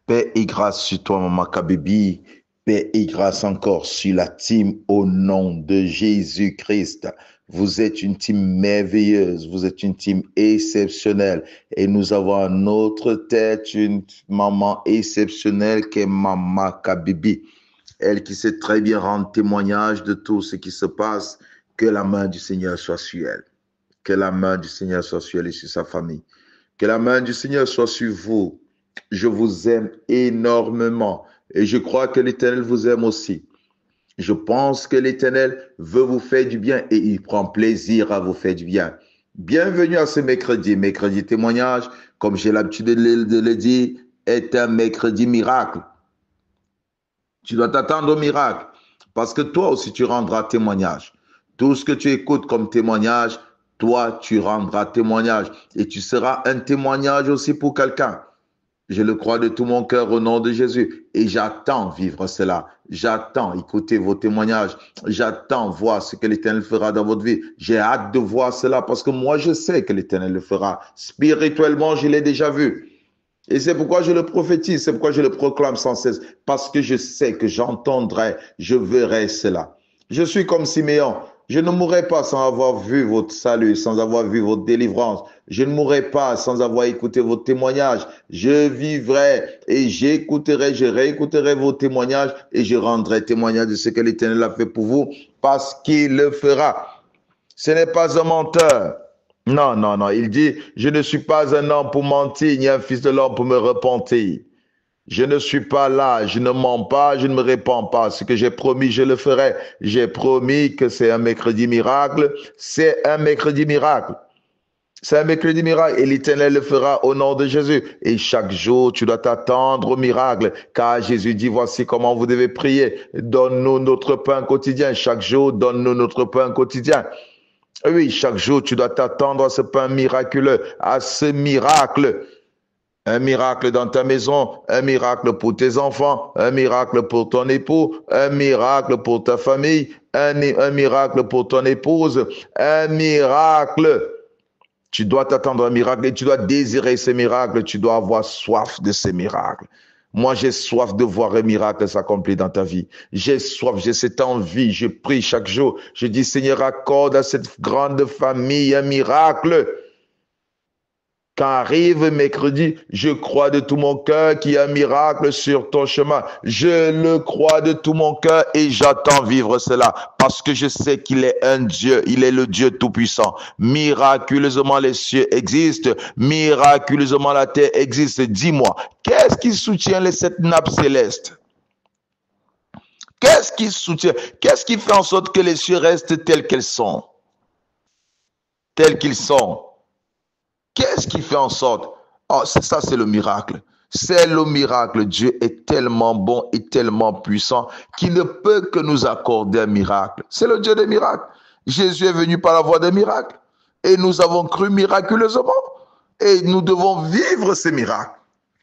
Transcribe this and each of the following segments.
Paix et grâce sur toi, Maman Kabibi. Paix et grâce encore sur la team au nom de Jésus-Christ. Vous êtes une team merveilleuse, vous êtes une team exceptionnelle et nous avons à notre tête une maman exceptionnelle qui est Maman Kabibi. Elle qui sait très bien rendre témoignage de tout ce qui se passe. Que la main du Seigneur soit sur elle. Que la main du Seigneur soit sur elle et sur sa famille. Que la main du Seigneur soit sur vous. Je vous aime énormément et je crois que l'Éternel vous aime aussi. Je pense que l'Éternel veut vous faire du bien et il prend plaisir à vous faire du bien. Bienvenue à ce mercredi. Mercredi témoignage, comme j'ai l'habitude de le dire, est un mercredi miracle. Tu dois t'attendre au miracle parce que toi aussi tu rendras témoignage. Tout ce que tu écoutes comme témoignage, toi tu rendras témoignage et tu seras un témoignage aussi pour quelqu'un. Je le crois de tout mon cœur au nom de Jésus et j'attends vivre cela. J'attends écouter vos témoignages. J'attends voir ce que l'Éternel fera dans votre vie. J'ai hâte de voir cela parce que moi je sais que l'Éternel le fera. Spirituellement, je l'ai déjà vu. Et c'est pourquoi je le prophétise, c'est pourquoi je le proclame sans cesse. Parce que je sais que j'entendrai, je verrai cela. Je suis comme Siméon. Je ne mourrai pas sans avoir vu votre salut, sans avoir vu votre délivrance. Je ne mourrai pas sans avoir écouté vos témoignages. Je vivrai et j'écouterai, je réécouterai vos témoignages et je rendrai témoignage de ce que l'Éternel a fait pour vous parce qu'il le fera. Ce n'est pas un menteur. Non, non, non. Il dit, je ne suis pas un homme pour mentir, ni un fils de l'homme pour me repentir. Je ne suis pas là, je ne mens pas, je ne me répands pas. Ce que j'ai promis, je le ferai. J'ai promis que c'est un mercredi miracle. C'est un mercredi miracle. C'est un mercredi miracle et l'Éternel le fera au nom de Jésus. Et chaque jour, tu dois t'attendre au miracle. Car Jésus dit, voici comment vous devez prier. Donne-nous notre pain quotidien. Chaque jour, donne-nous notre pain quotidien. Oui, chaque jour, tu dois t'attendre à ce pain miraculeux, à ce miracle. Un miracle dans ta maison, un miracle pour tes enfants, un miracle pour ton époux, un miracle pour ta famille, un miracle pour ton épouse, un miracle. Tu dois t'attendre à un miracle et tu dois désirer ces miracles, tu dois avoir soif de ces miracles. Moi, j'ai soif de voir un miracle s'accomplir dans ta vie. J'ai soif, j'ai cette envie, je prie chaque jour. Je dis, Seigneur, accorde à cette grande famille un miracle. Quand arrive mercredi, je crois de tout mon cœur qu'il y a un miracle sur ton chemin. Je le crois de tout mon cœur et j'attends vivre cela parce que je sais qu'il est un Dieu, il est le Dieu tout-puissant. Miraculeusement, les cieux existent, miraculeusement, la terre existe. Dis-moi, qu'est-ce qui soutient les sept nappes célestes? Qu'est-ce qui soutient? Qu'est-ce qui fait en sorte que les cieux restent tels qu'ils sont? Tels qu'ils sont. Qu'est-ce qui fait en sorte? Oh, c'est ça, c'est le miracle. C'est le miracle. Dieu est tellement bon et tellement puissant qu'il ne peut que nous accorder un miracle. C'est le Dieu des miracles. Jésus est venu par la voie des miracles. Et nous avons cru miraculeusement. Et nous devons vivre ces miracles.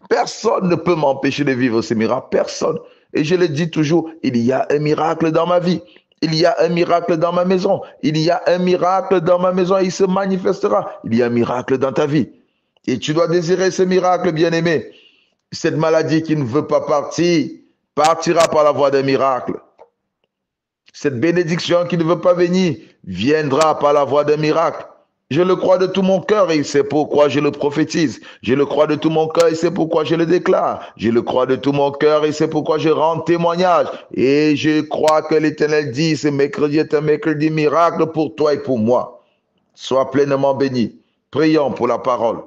Personne ne peut m'empêcher de vivre ces miracles. Personne. Et je le dis toujours, il y a un miracle dans ma vie. Il y a un miracle dans ma maison. Il y a un miracle dans ma maison et il se manifestera. Il y a un miracle dans ta vie. Et tu dois désirer ce miracle, bien-aimé. Cette maladie qui ne veut pas partir, partira par la voie des miracles. Cette bénédiction qui ne veut pas venir, viendra par la voie des miracles. Je le crois de tout mon cœur et c'est pourquoi je le prophétise. Je le crois de tout mon cœur et c'est pourquoi je le déclare. Je le crois de tout mon cœur et c'est pourquoi je rends témoignage. Et je crois que l'Éternel dit, ce mercredi est un mercredi miracle pour toi et pour moi. Sois pleinement béni. Prions pour la parole.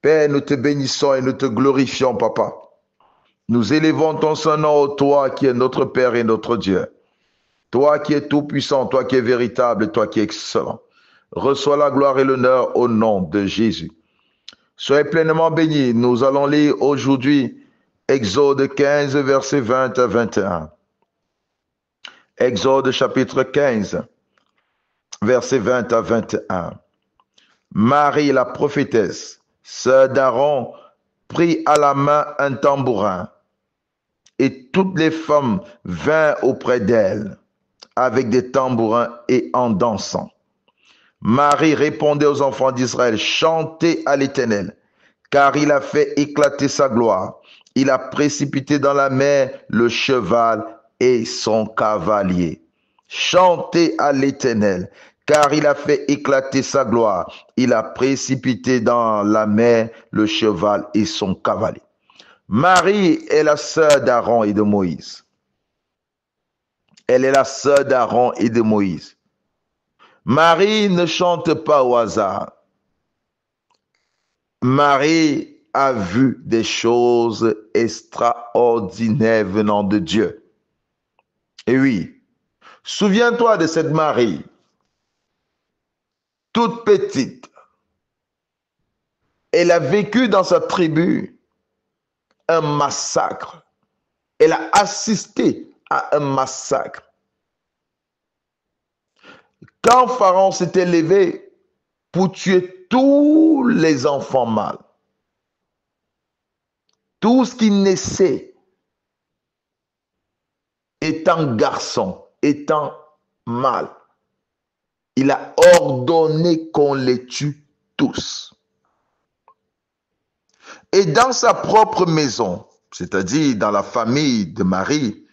Père, nous te bénissons et nous te glorifions, Papa. Nous élevons ton Saint-Nom, toi qui es notre Père et notre Dieu. Toi qui es tout-puissant, toi qui es véritable, toi qui es excellent. Reçois la gloire et l'honneur au nom de Jésus. Soyez pleinement bénis. Nous allons lire aujourd'hui Exode 15, versets 20 à 21. Exode chapitre 15, versets 20 à 21. Marie, la prophétesse, sœur d'Aaron, prit à la main un tambourin, et toutes les femmes vinrent auprès d'elle avec des tambourins et en dansant. Marie répondait aux enfants d'Israël, chantez à l'Éternel, car il a fait éclater sa gloire. Il a précipité dans la mer le cheval et son cavalier. Chantez à l'Éternel, car il a fait éclater sa gloire. Il a précipité dans la mer le cheval et son cavalier. Marie est la sœur d'Aaron et de Moïse. Elle est la sœur d'Aaron et de Moïse. Marie ne chante pas au hasard. Marie a vu des choses extraordinaires venant de Dieu. Et oui, souviens-toi de cette Marie, toute petite. Elle a vécu dans sa tribu un massacre. Elle a assisté à un massacre. Quand Pharaon s'était levé pour tuer tous les enfants mâles, tout ce qui naissait étant garçon, étant mâle, il a ordonné qu'on les tue tous. Et dans sa propre maison, c'est-à-dire dans la famille de Marie,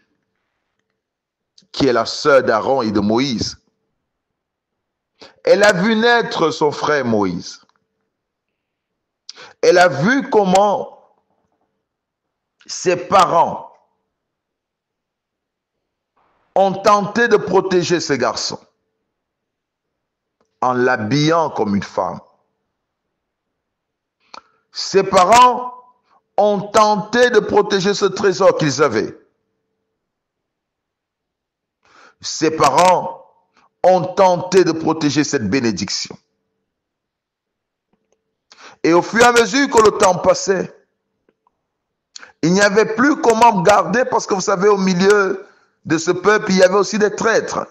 qui est la sœur d'Aaron et de Moïse, elle a vu naître son frère Moïse. Elle a vu comment ses parents ont tenté de protéger ce garçon en l'habillant comme une femme. Ses parents ont tenté de protéger ce trésor qu'ils avaient. Ses parents ont tenté de protéger cette bénédiction. Et au fur et à mesure que le temps passait, il n'y avait plus comment garder, parce que vous savez, au milieu de ce peuple, il y avait aussi des traîtres.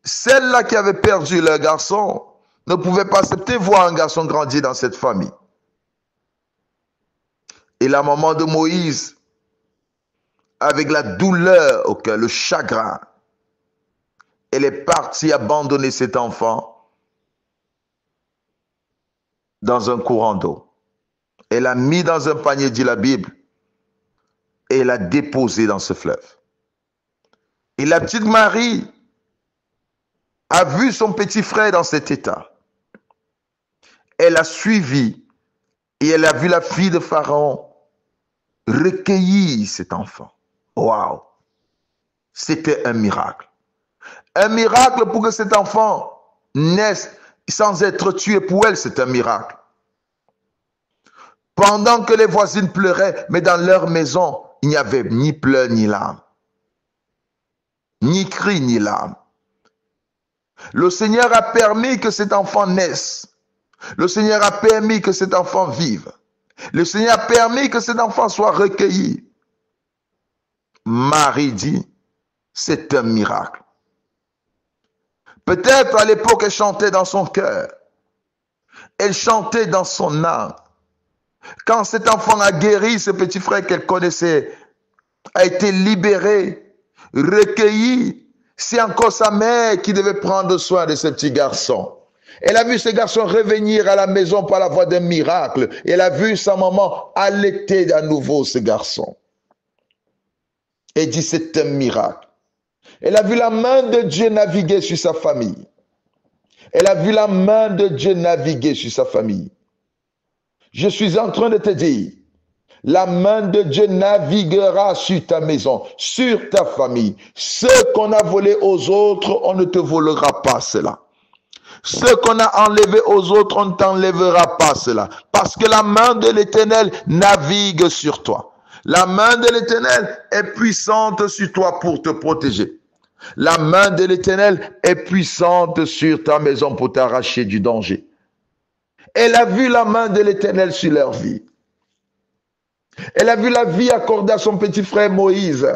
Celles-là qui avaient perdu leur garçon ne pouvaient pas accepter voir un garçon grandir dans cette famille. Et la maman de Moïse, avec la douleur au cœur, le chagrin, elle est partie abandonner cet enfant dans un courant d'eau. Elle l'a mis dans un panier, dit la Bible, et l'a déposé dans ce fleuve. Et la petite Marie a vu son petit frère dans cet état. Elle a suivi et elle a vu la fille de Pharaon recueillir cet enfant. Waouh! C'était un miracle. Un miracle pour que cet enfant naisse sans être tué. Pour elle, c'est un miracle. Pendant que les voisines pleuraient, mais dans leur maison, il n'y avait ni pleurs ni larmes. Ni cris ni larmes. Le Seigneur a permis que cet enfant naisse. Le Seigneur a permis que cet enfant vive. Le Seigneur a permis que cet enfant soit recueilli. Marie dit, c'est un miracle. Peut-être à l'époque, elle chantait dans son cœur. Elle chantait dans son âme. Quand cet enfant a guéri, ce petit frère qu'elle connaissait a été libéré, recueilli. C'est encore sa mère qui devait prendre soin de ce petit garçon. Elle a vu ce garçon revenir à la maison par la voie d'un miracle. Elle a vu sa maman allaiter à nouveau ce garçon. Elle dit, c'est un miracle. Elle a vu la main de Dieu naviguer sur sa famille. Elle a vu la main de Dieu naviguer sur sa famille. Je suis en train de te dire, la main de Dieu naviguera sur ta maison, sur ta famille. Ce qu'on a volé aux autres, on ne te volera pas cela. Ce qu'on a enlevé aux autres, on ne t'enlèvera pas cela. Parce que la main de l'Éternel navigue sur toi. La main de l'Éternel est puissante sur toi pour te protéger. La main de l'Éternel est puissante sur ta maison pour t'arracher du danger. Elle a vu la main de l'Éternel sur leur vie. Elle a vu la vie accordée à son petit frère Moïse.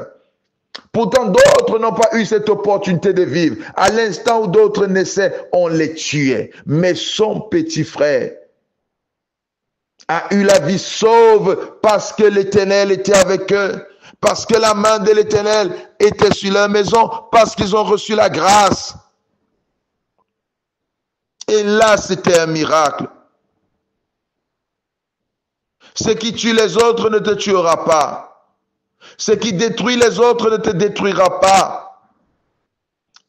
Pourtant, d'autres n'ont pas eu cette opportunité de vivre. À l'instant où d'autres naissaient, on les tuait. Mais son petit frère a eu la vie sauve parce que l'Éternel était avec eux. Parce que la main de l'Éternel était sur leur maison. Parce qu'ils ont reçu la grâce. Et là, c'était un miracle. Ce qui tue les autres ne te tuera pas. Ce qui détruit les autres ne te détruira pas.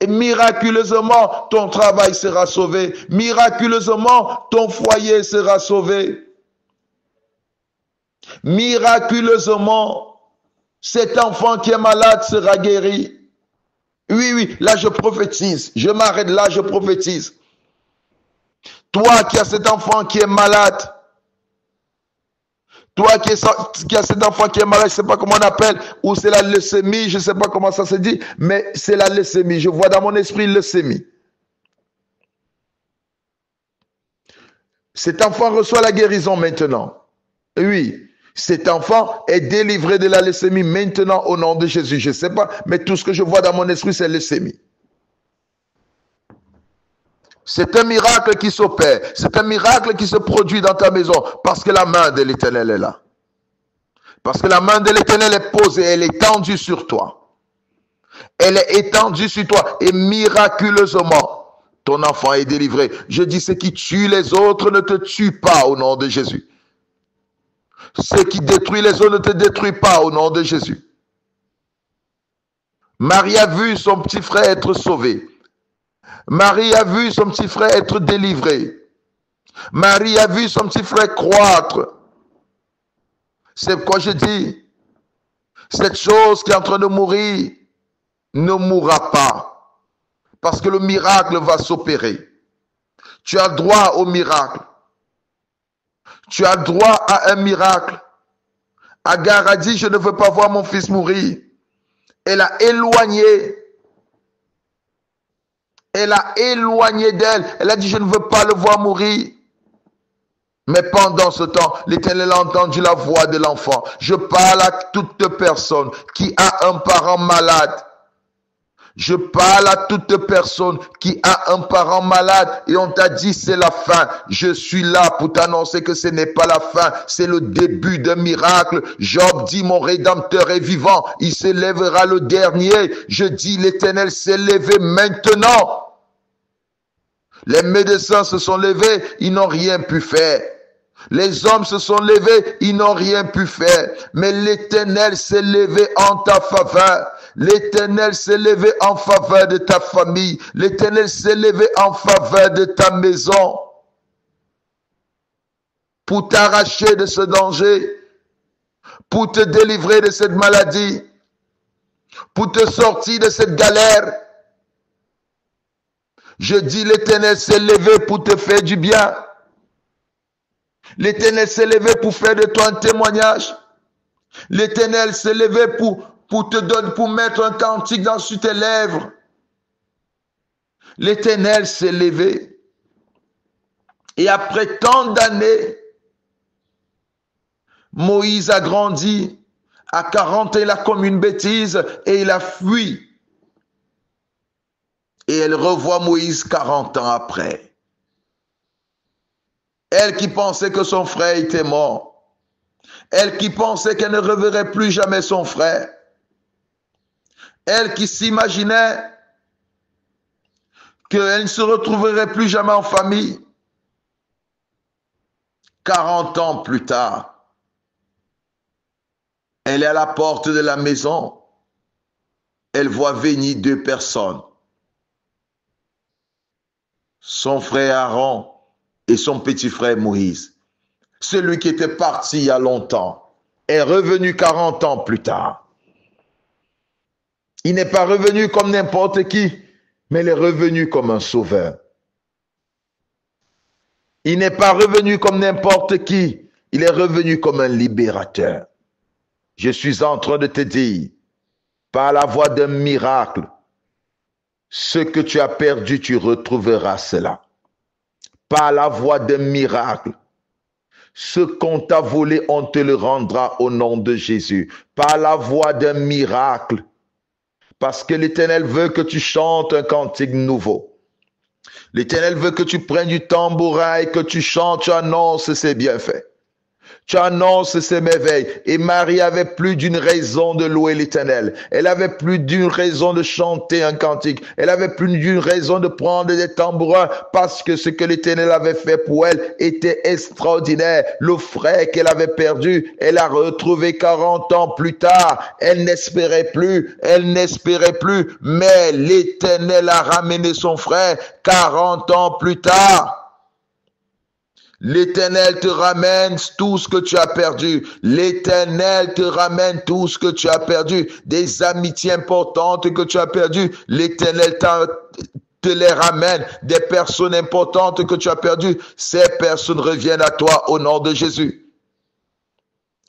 Et miraculeusement, ton travail sera sauvé. Miraculeusement, ton foyer sera sauvé. Miraculeusement, cet enfant qui est malade sera guéri. Oui, oui, là je prophétise. Je m'arrête là, je prophétise. Toi qui as cet enfant qui est malade, toi qui as cet enfant qui est malade, je ne sais pas comment on appelle, ou c'est la leucémie, je ne sais pas comment ça se dit, mais c'est la leucémie. Je vois dans mon esprit leucémie. Cet enfant reçoit la guérison maintenant. Oui, cet enfant est délivré de la leucémie maintenant au nom de Jésus. Je ne sais pas, mais tout ce que je vois dans mon esprit, c'est leucémie. C'est un miracle qui s'opère. C'est un miracle qui se produit dans ta maison parce que la main de l'Éternel est là. Parce que la main de l'Éternel est posée, elle est tendue sur toi. Elle est étendue sur toi et miraculeusement, ton enfant est délivré. Je dis, ce qui tue les autres ne te tue pas au nom de Jésus. Ce qui détruit les autres ne te détruit pas au nom de Jésus. Marie a vu son petit frère être sauvé. Marie a vu son petit frère être délivré. Marie a vu son petit frère croître. C'est quoi je dis? Cette chose qui est en train de mourir ne mourra pas. Parce que le miracle va s'opérer. Tu as droit au miracle. Tu as droit à un miracle. Agar a dit, je ne veux pas voir mon fils mourir. Elle a éloigné. Elle a éloigné d'elle. Elle a dit, je ne veux pas le voir mourir. Mais pendant ce temps, l'Éternel a entendu la voix de l'enfant. Je parle à toute personne qui a un parent malade. Je parle à toute personne qui a un parent malade et on t'a dit c'est la fin. Je suis là pour t'annoncer que ce n'est pas la fin, c'est le début d'un miracle. Job dit mon Rédempteur est vivant, il s'élèvera le dernier. Je dis l'Éternel s'est levé maintenant. Les médecins se sont levés, ils n'ont rien pu faire. Les hommes se sont levés, ils n'ont rien pu faire. Mais l'Éternel s'est levé en ta faveur. L'Éternel s'est levé en faveur de ta famille. L'Éternel s'est levé en faveur de ta maison. Pour t'arracher de ce danger. Pour te délivrer de cette maladie. Pour te sortir de cette galère. Je dis l'Éternel s'est levé pour te faire du bien. L'Éternel s'est levé pour faire de toi un témoignage. L'Éternel s'est levé pour te donner, pour mettre un cantique sur tes lèvres. L'Éternel s'est levé. Et après tant d'années, Moïse a grandi. À 40 ans, il a commis une bêtise et il a fui. Et elle revoit Moïse 40 ans après. Elle qui pensait que son frère était mort. Elle qui pensait qu'elle ne reverrait plus jamais son frère. Elle qui s'imaginait qu'elle ne se retrouverait plus jamais en famille. 40 ans plus tard, elle est à la porte de la maison. Elle voit venir deux personnes. Son frère Aaron et son petit frère Moïse. Celui qui était parti il y a longtemps est revenu 40 ans plus tard. Il n'est pas revenu comme n'importe qui, mais il est revenu comme un sauveur. Il n'est pas revenu comme n'importe qui, il est revenu comme un libérateur. Je suis en train de te dire, par la voie d'un miracle, ce que tu as perdu, tu retrouveras cela. Par la voie d'un miracle, ce qu'on t'a volé, on te le rendra au nom de Jésus. Par la voie d'un miracle, parce que l'Éternel veut que tu chantes un cantique nouveau. L'Éternel veut que tu prennes du tambourin et que tu chantes, tu annonces ses bienfaits. Tu annonces ces merveilles. Et Marie avait plus d'une raison de louer l'Éternel. Elle avait plus d'une raison de chanter un cantique. Elle avait plus d'une raison de prendre des tambourins parce que ce que l'Éternel avait fait pour elle était extraordinaire. Le frère qu'elle avait perdu, elle a retrouvé 40 ans plus tard. Elle n'espérait plus. Elle n'espérait plus. Mais l'Éternel a ramené son frère 40 ans plus tard. L'Éternel te ramène tout ce que tu as perdu. L'Éternel te ramène tout ce que tu as perdu. Des amitiés importantes que tu as perdues. L'Éternel te les ramène. Des personnes importantes que tu as perdues. Ces personnes reviennent à toi au nom de Jésus.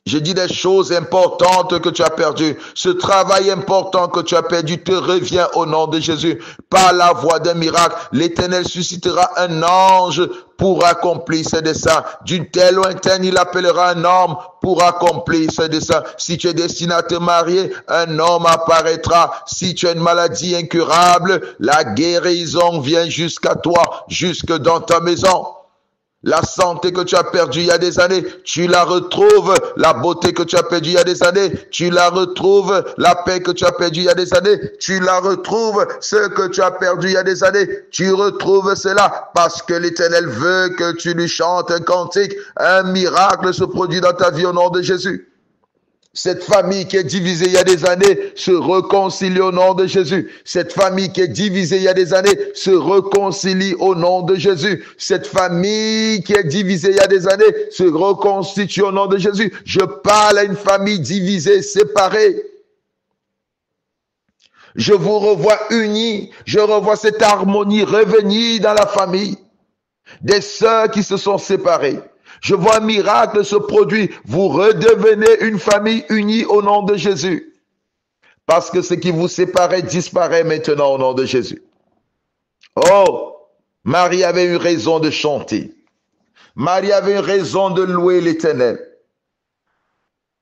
Je dis des choses importantes que tu as perdues. Ce travail important que tu as perdu te revient au nom de Jésus. Par la voie d'un miracle, l'Éternel suscitera un ange pour accomplir ses desseins. D'une telle lointaine, il appellera un homme pour accomplir ses desseins. Si tu es destiné à te marier, un homme apparaîtra. Si tu as une maladie incurable, la guérison vient jusqu'à toi, jusque dans ta maison. La santé que tu as perdue il y a des années, tu la retrouves. La beauté que tu as perdue il y a des années, tu la retrouves. La paix que tu as perdue il y a des années, tu la retrouves. Ce que tu as perdu il y a des années, tu retrouves cela. Parce que l'Éternel veut que tu lui chantes un cantique. Un miracle se produit dans ta vie au nom de Jésus. Cette famille qui est divisée il y a des années se réconcilie au nom de Jésus. Cette famille qui est divisée il y a des années se réconcilie au nom de Jésus. Cette famille qui est divisée il y a des années se reconstitue au nom de Jésus. Je parle à une famille divisée, séparée. Je vous revois unis. Je revois cette harmonie revenir dans la famille. Des sœurs qui se sont séparées. Je vois un miracle se produire. Vous redevenez une famille unie au nom de Jésus. Parce que ce qui vous séparait disparaît maintenant au nom de Jésus. Oh, Marie avait eu raison de chanter. Marie avait eu raison de louer l'Éternel.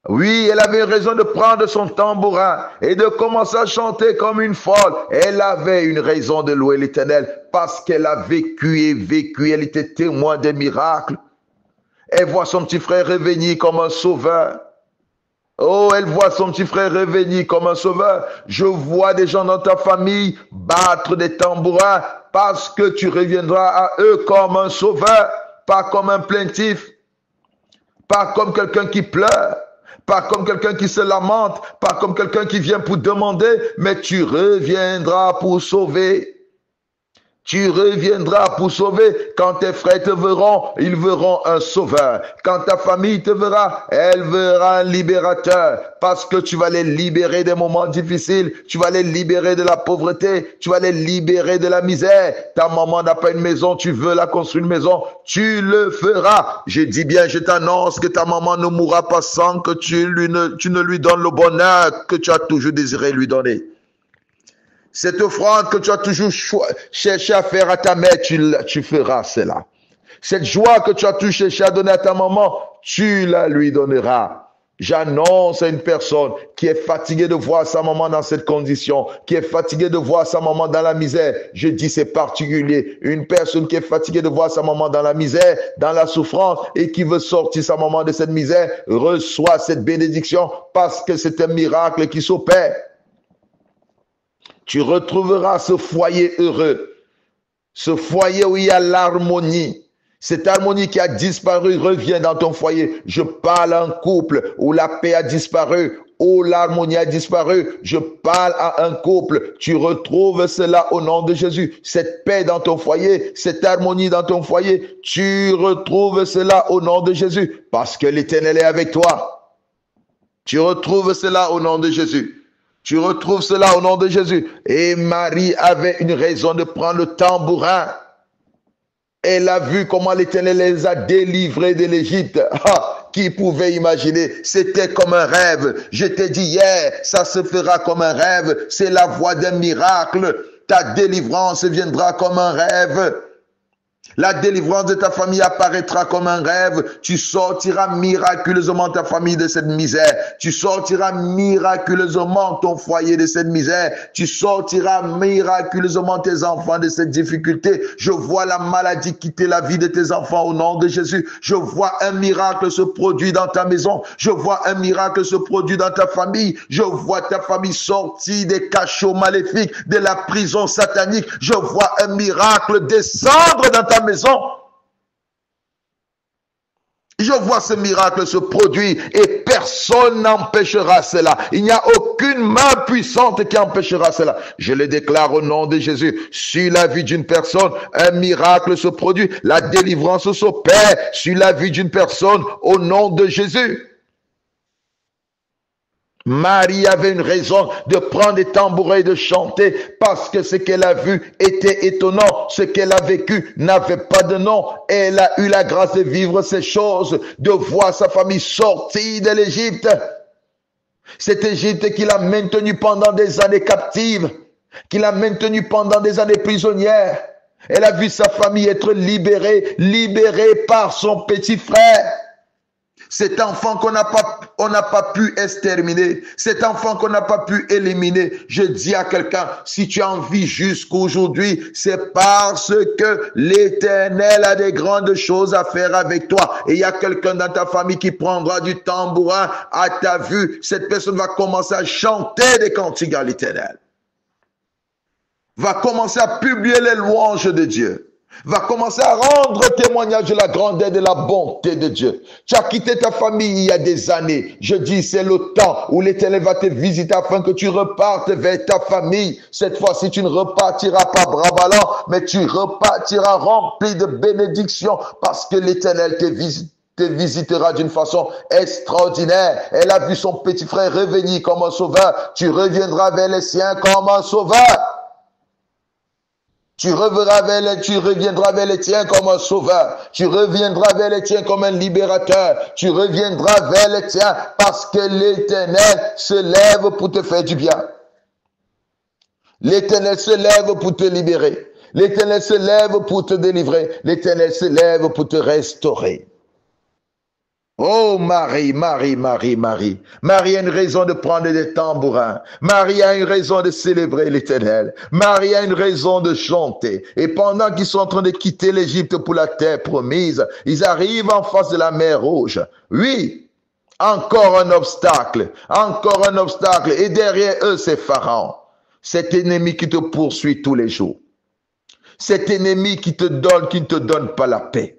Oui, elle avait eu raison de prendre son tambourin et de commencer à chanter comme une folle. Elle avait une raison de louer l'Éternel parce qu'elle a vécu et vécu. Elle était témoin des miracles. Elle voit son petit frère revenir comme un sauveur. Oh, elle voit son petit frère revenir comme un sauveur. Je vois des gens dans ta famille battre des tambourins parce que tu reviendras à eux comme un sauveur, pas comme un plaintif, pas comme quelqu'un qui pleure, pas comme quelqu'un qui se lamente, pas comme quelqu'un qui vient pour demander, mais tu reviendras pour sauver. Tu reviendras pour sauver. Quand tes frères te verront, ils verront un sauveur. Quand ta famille te verra, elle verra un libérateur. Parce que tu vas les libérer des moments difficiles. Tu vas les libérer de la pauvreté. Tu vas les libérer de la misère. Ta maman n'a pas une maison, tu veux la construire une maison. Tu le feras. Je dis bien, je t'annonce que ta maman ne mourra pas sans que tu ne lui donnes le bonheur que tu as toujours désiré lui donner. Cette offrande que tu as toujours cherché à faire à ta mère, tu feras cela. Cette joie que tu as toujours cherché à donner à ta maman, tu la lui donneras. J'annonce à une personne qui est fatiguée de voir sa maman dans cette condition, qui est fatiguée de voir sa maman dans la misère. Je dis c'est particulier. Une personne qui est fatiguée de voir sa maman dans la misère, dans la souffrance et qui veut sortir sa maman de cette misère, reçoit cette bénédiction parce que c'est un miracle qui s'opère. Tu retrouveras ce foyer heureux, ce foyer où il y a l'harmonie. Cette harmonie qui a disparu revient dans ton foyer. Je parle à un couple où la paix a disparu, où l'harmonie a disparu. Je parle à un couple. Tu retrouves cela au nom de Jésus. Cette paix dans ton foyer, cette harmonie dans ton foyer, tu retrouves cela au nom de Jésus parce que l'Éternel est avec toi. Tu retrouves cela au nom de Jésus. Tu retrouves cela au nom de Jésus. Et Marie avait une raison de prendre le tambourin. Elle a vu comment l'Éternel les a délivrés de l'Égypte. Ah, qui pouvait imaginer? C'était comme un rêve. Je t'ai dit hier, ça se fera comme un rêve. C'est la voie d'un miracle. Ta délivrance viendra comme un rêve. La délivrance de ta famille apparaîtra comme un rêve. Tu sortiras miraculeusement ta famille de cette misère. Tu sortiras miraculeusement ton foyer de cette misère. Tu sortiras miraculeusement tes enfants de cette difficulté. Je vois la maladie quitter la vie de tes enfants au nom de Jésus. Je vois un miracle se produire dans ta maison. Je vois un miracle se produire dans ta famille. Je vois ta famille sortir des cachots maléfiques, de la prison satanique. Je vois un miracle descendre dans ta maison. Je vois ce miracle se produire et personne n'empêchera cela. Il n'y a aucune main puissante qui empêchera cela. Je le déclare au nom de Jésus. Sur la vie d'une personne, un miracle se produit. La délivrance s'opère sur la vie d'une personne au nom de Jésus. Marie avait une raison de prendre des tambourins et de chanter parce que ce qu'elle a vu était étonnant. Ce qu'elle a vécu n'avait pas de nom. Elle a eu la grâce de vivre ces choses, de voir sa famille sortir de l'Égypte. Cette Égypte qui l'a maintenue pendant des années captive, qui l'a maintenue pendant des années prisonnière. Elle a vu sa famille être libérée par son petit frère. Cet enfant qu'on n'a pas pu exterminer, cet enfant qu'on n'a pas pu éliminer, je dis à quelqu'un, si tu en vis jusqu'aujourd'hui, c'est parce que l'Éternel a des grandes choses à faire avec toi. Et il y a quelqu'un dans ta famille qui prendra du tambourin à ta vue. Cette personne va commencer à chanter des cantiques à l'Éternel. Va commencer à publier les louanges de Dieu. Va commencer à rendre témoignage de la grandeur et de la bonté de Dieu. Tu as quitté ta famille il y a des années. Je dis, c'est le temps où l'Éternel va te visiter afin que tu repartes vers ta famille. Cette fois-ci, tu ne repartiras pas bras ballants, mais tu repartiras rempli de bénédictions parce que l'Éternel te visitera d'une façon extraordinaire. Elle a vu son petit frère revenir comme un sauveur. Tu reviendras vers les siens comme un sauveur. Tu reviendras vers les tiens comme un sauveur. Tu reviendras vers les tiens comme un libérateur. Tu reviendras vers les tiens parce que l'Éternel se lève pour te faire du bien. L'Éternel se lève pour te libérer. L'Éternel se lève pour te délivrer. L'Éternel se lève pour te restaurer. Oh Marie, Marie, Marie, Marie. Marie a une raison de prendre des tambourins. Marie a une raison de célébrer l'Éternel. Marie a une raison de chanter. Et pendant qu'ils sont en train de quitter l'Égypte pour la terre promise, ils arrivent en face de la mer Rouge. Oui, encore un obstacle. Encore un obstacle. Et derrière eux, c'est Pharaon. Cet ennemi qui te poursuit tous les jours. Cet ennemi qui ne te donne pas la paix.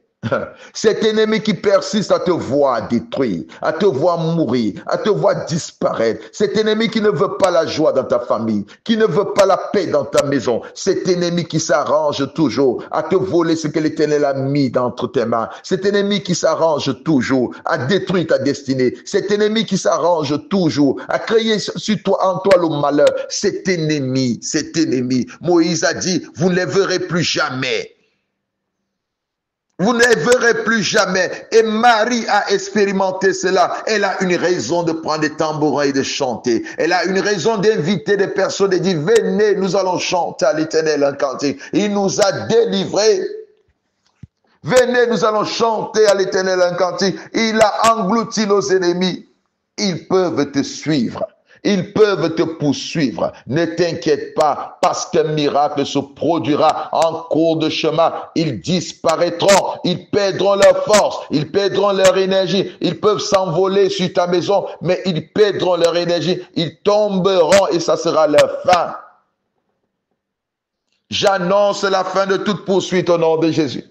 Cet ennemi qui persiste à te voir détruire, à te voir mourir, à te voir disparaître. Cet ennemi qui ne veut pas la joie dans ta famille, qui ne veut pas la paix dans ta maison. Cet ennemi qui s'arrange toujours à te voler ce que l'Éternel a mis entre tes mains. Cet ennemi qui s'arrange toujours à détruire ta destinée. Cet ennemi qui s'arrange toujours à créer sur toi, en toi le malheur. Cet ennemi. Moïse a dit, vous ne les verrez plus jamais. Vous ne les verrez plus jamais. Et Marie a expérimenté cela. Elle a une raison de prendre des tambourins et de chanter. Elle a une raison d'inviter des personnes et de dire, venez, nous allons chanter à l'Éternel un cantique. Il nous a délivrés. Venez, nous allons chanter à l'Éternel un cantique. Il a englouti nos ennemis. Ils peuvent te suivre. Ils peuvent te poursuivre. Ne t'inquiète pas, parce qu'un miracle se produira en cours de chemin. Ils disparaîtront, ils perdront leur force, ils perdront leur énergie. Ils peuvent s'envoler sur ta maison, mais ils perdront leur énergie. Ils tomberont et ça sera leur fin. J'annonce la fin de toute poursuite au nom de Jésus.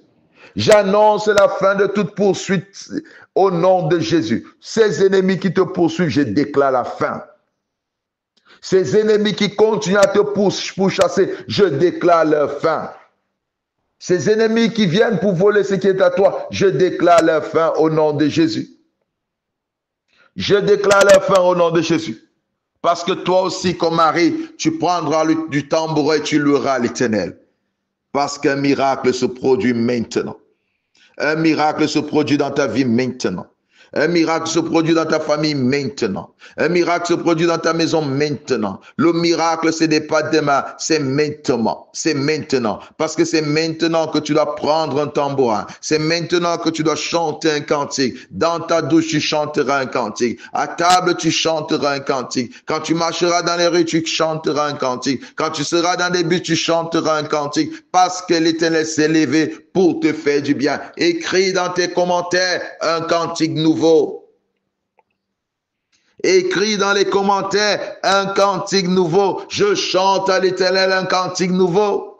J'annonce la fin de toute poursuite au nom de Jésus. Ces ennemis qui te poursuivent, je déclare la fin. Ces ennemis qui continuent à te pourchasser, je déclare leur fin. Ces ennemis qui viennent pour voler ce qui est à toi, je déclare leur fin au nom de Jésus. Je déclare leur fin au nom de Jésus. Parce que toi aussi, comme Marie, tu prendras du tambourin et tu loueras l'Éternel. Parce qu'un miracle se produit maintenant. Un miracle se produit dans ta vie maintenant. Un miracle se produit dans ta famille maintenant. Un miracle se produit dans ta maison maintenant. Le miracle, ce n'est pas demain, c'est maintenant. C'est maintenant. Parce que c'est maintenant que tu dois prendre un tambourin. C'est maintenant que tu dois chanter un cantique. Dans ta douche, tu chanteras un cantique. À table, tu chanteras un cantique. Quand tu marcheras dans les rues, tu chanteras un cantique. Quand tu seras dans des buts, tu chanteras un cantique. Parce que l'Éternel s'est levé pour te faire du bien. Écris dans tes commentaires un cantique nouveau. Écris dans les commentaires un cantique nouveau. Je chante à l'Éternel un cantique nouveau.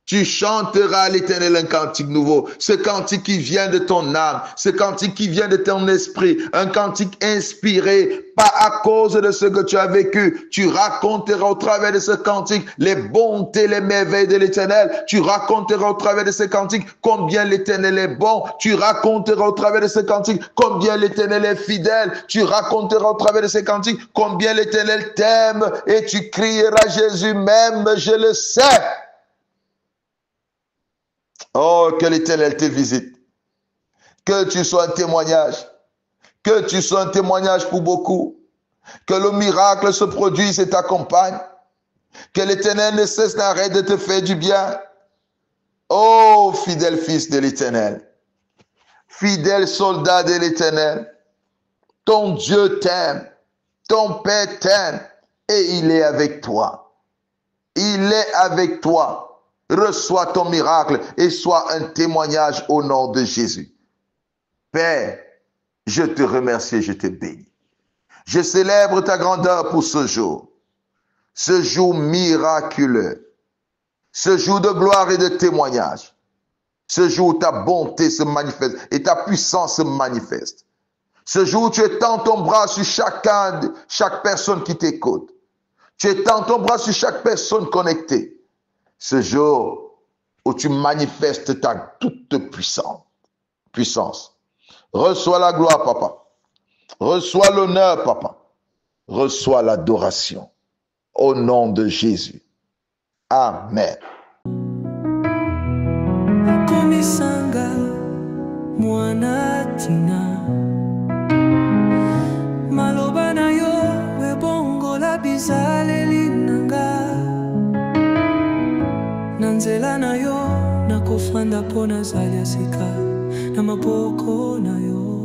Tu chanteras à l'Éternel un cantique nouveau. Ce cantique qui vient de ton âme, ce cantique qui vient de ton esprit, un cantique inspiré, pas à cause de ce que tu as vécu. Tu raconteras au travers de ce cantique les bontés, les merveilles de l'Éternel. Tu raconteras au travers de ce cantique combien l'Éternel est bon. Tu raconteras au travers de ce cantique combien l'Éternel est fidèle. Tu raconteras au travers de ce cantique combien l'Éternel t'aime et tu crieras Jésus même, je le sais. Oh, que l'Éternel te visite. Que tu sois un témoignage. Que tu sois un témoignage pour beaucoup. Que le miracle se produise et t'accompagne. Que l'Éternel ne cesse d'arrêter de te faire du bien. Oh, fidèle fils de l'Éternel. Fidèle soldat de l'Éternel. Ton Dieu t'aime. Ton Père t'aime. Et il est avec toi. Il est avec toi. Reçois ton miracle et sois un témoignage au nom de Jésus. Père, je te remercie et je te bénis. Je célèbre ta grandeur pour ce jour miraculeux, ce jour de gloire et de témoignage, ce jour où ta bonté se manifeste et ta puissance se manifeste. Ce jour où tu étends ton bras sur chaque personne qui t'écoute. Tu étends ton bras sur chaque personne connectée. Ce jour où tu manifestes ta toute puissance. Reçois la gloire, papa. Reçois l'honneur, papa. Reçois l'adoration. Au nom de Jésus. Amen. Komisanga mwanatina maloba na yo ebongola bizaleli nanga na nzela na yo nakofanda mpo nazali ya sika na maboko na yo.